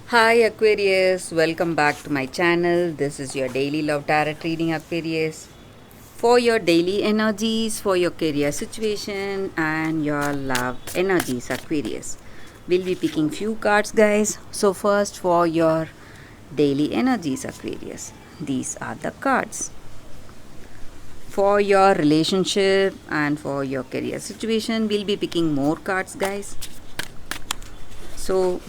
Hi Aquarius, welcome back to my channel. This is your daily love tarot reading, Aquarius. For your daily energies, for your career situation, and your love energies, Aquarius. We'll be picking few cards, guys. So, first, for your daily energies, Aquarius. These are the cards. For your relationship and for your career situation, we'll be picking more cards, guys. So,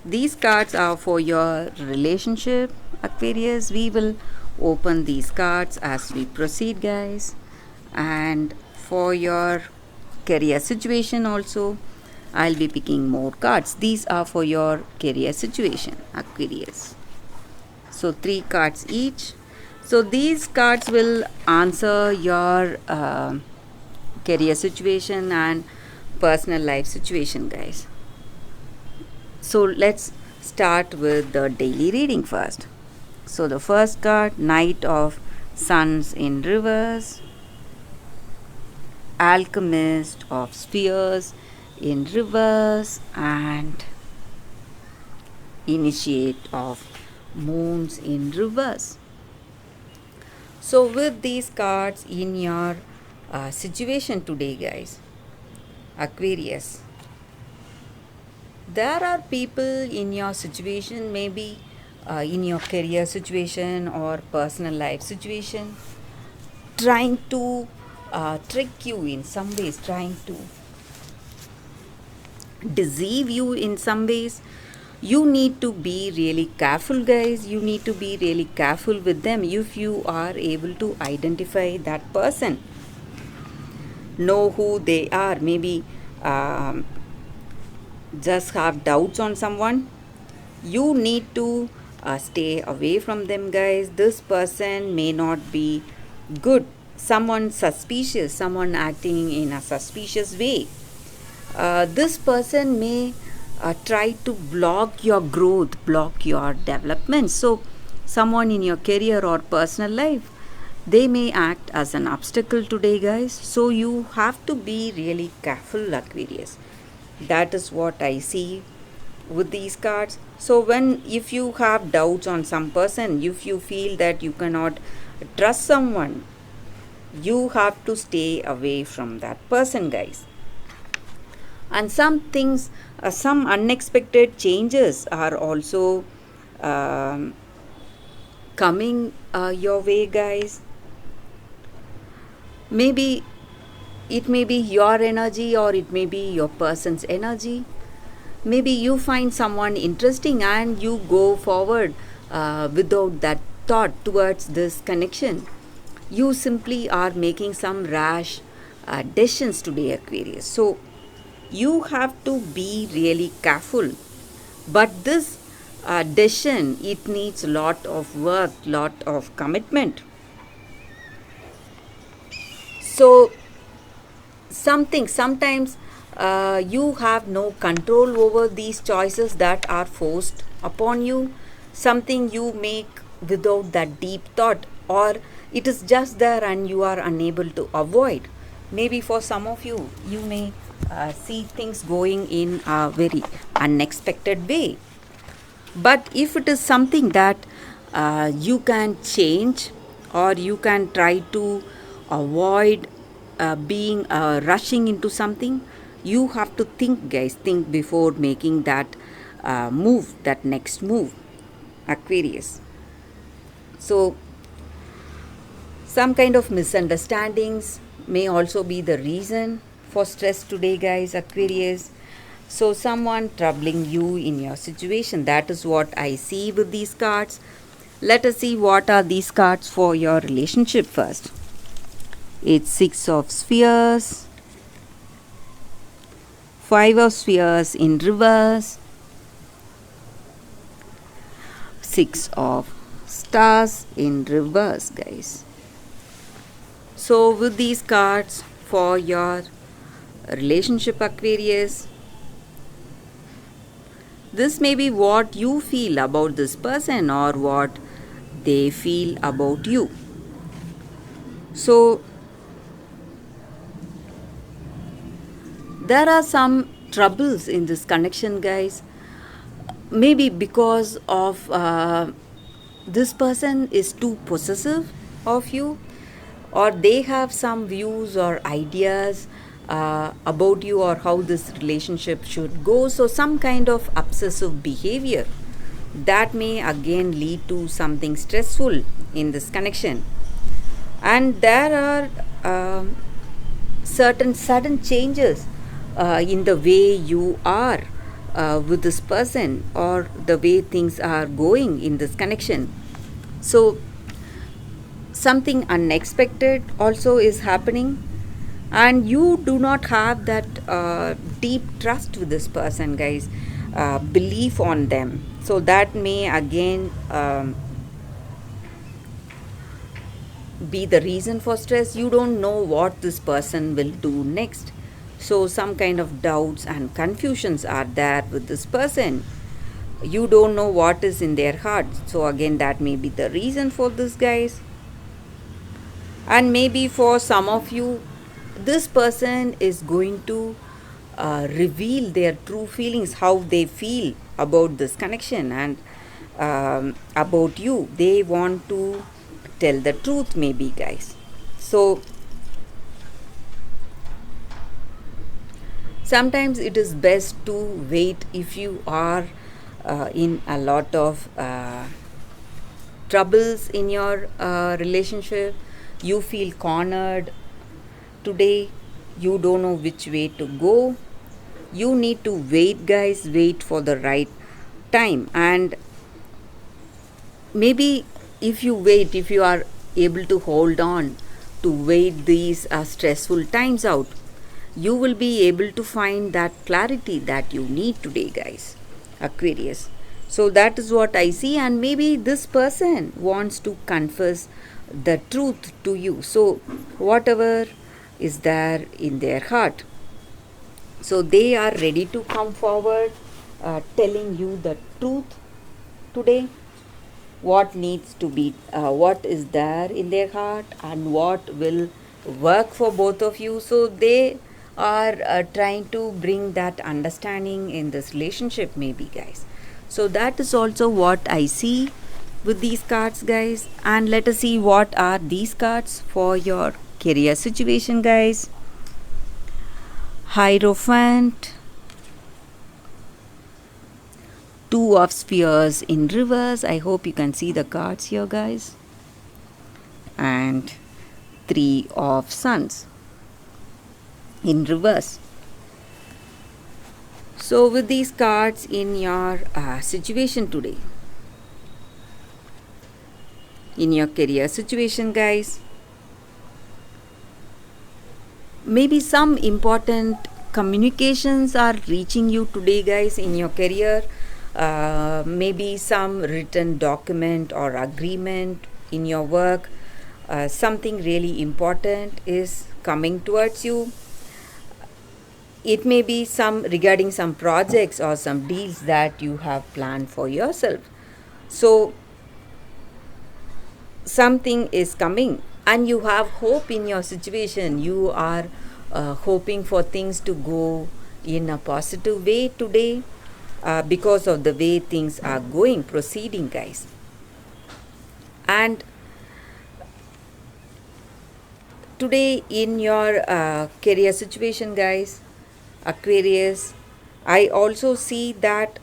these cards are for your relationship, Aquarius. We will open these cards as we proceed, guys. And for your career situation, also, I'll be picking more cards. These are for your career situation, Aquarius. So, three cards each. So, these cards will answer your career situation and personal life situation, guys. So let's start with the daily reading first. So the first card, Knight of Suns in reverse, Alchemist of Spheres in reverse, and Initiate of Moons in reverse. So with these cards in your situation today, guys, Aquarius, there are people in your situation, maybe in your career situation or personal life situation, trying to trick you in some ways, trying to deceive you in some ways. You need to be really careful, guys. You need to be really careful with them. If you are able to identify that person, know who they are, maybe um, just have doubts on someone, you need to stay away from them, guys. This person may not be good. Someone suspicious, someone acting in a suspicious way. This person may try to block your growth, block your development. So someone in your career or personal life, they may act as an obstacle today, guys. So you have to be really careful, Aquarius. That is what I see with these cards. So when, if you have doubts on some person, if you feel that you cannot trust someone, you have to stay away from that person, guys. And some things, some unexpected changes are also um, coming your way, guys. Maybe it may be your energy or it may be your person's energy. Maybe you find someone interesting and you go forward without that thought towards this connection. You simply are making some rash decisions today, Aquarius. So you have to be really careful. But this decision, it needs lot of work, lot of commitment. So sometimes you have no control over these choices that are forced upon you. Something you make without that deep thought, or it is just there and you are unable to avoid. Maybe for some of you, you may see things going in a very unexpected way. But if it is something that you can change, or you can try to avoid being rushing into something, you have to think, guys. Think before making that move, that next move, Aquarius. So some kind of misunderstandings may also be the reason for stress today, guys, Aquarius. So someone troubling you in your situation, that is what I see with these cards. Let us see what are these cards for your relationship first. It's Six of Spheres, Five of Spheres in reverse, Six of Stars in reverse, guys. So with these cards for your relationship, Aquarius, this may be what you feel about this person or what they feel about you. So there are some troubles in this connection, guys. maybe because of this person is too possessive of you, or they have some views or ideas about you or how this relationship should go. So some kind of obsessive behavior that may again lead to something stressful in this connection. And there are certain sudden changes in the way you are with this person, or the way things are going in this connection. So something unexpected also is happening, and you do not have that deep trust with this person, guys, belief on them. So that may again be the reason for stress. You don't know what this person will do next, so some kind of doubts and confusions are there with this person. You don't know what is in their heart, so again that may be the reason for this, guys. And maybe for some of you, this person is going to reveal their true feelings, how they feel about this connection, and about you. They want to tell the truth, maybe, guys. So sometimes it is best to wait if you are in a lot of troubles in your relationship. You feel cornered today, you don't know which way to go. You need to wait, guys, wait for the right time. And maybe if you wait, if you are able to hold on to wait these stressful times out, you will be able to find that clarity that you need today, guys, Aquarius. So that is what I see, and maybe this person wants to confess the truth to you. So whatever is there in their heart, so they are ready to come forward, telling you the truth today, what needs to be, what is there in their heart, and what will work for both of you. So they are trying to bring that understanding in this relationship, maybe, guys. So that is also what I see with these cards, guys. And let us see what are these cards for your career situation, guys. Hierophant, Two of Spears in reverse. I hope you can see the cards here, guys. And Three of Suns in reverse. So with these cards in your situation today, in your career situation, guys, maybe some important communications are reaching you today, guys, in your career. Maybe some written document or agreement in your work. Something really important is coming towards you. It may be some regarding some projects or some deals that you have planned for yourself. So something is coming, and you have hope in your situation. You are hoping for things to go in a positive way today, because of the way things are going, proceeding, guys. And today in your career situation, guys, Aquarius, I also see that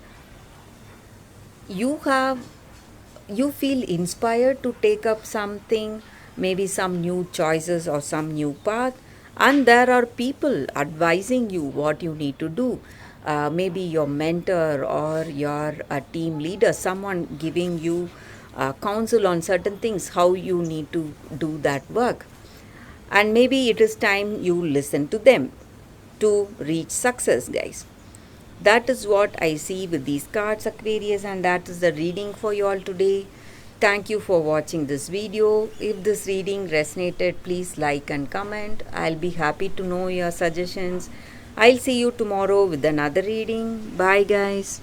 you feel inspired to take up something, maybe some new choices or some new path, and there are people advising you what you need to do. Maybe your mentor or your team leader, someone giving you counsel on certain things, how you need to do that work. And maybe it is time you listen to them to reach success, guys. That is what I see with these cards, Aquarius, and that is the reading for you all today. Thank you for watching this video. If this reading resonated, please like and comment. I'll be happy to know your suggestions. I'll see you tomorrow with another reading. Bye, guys.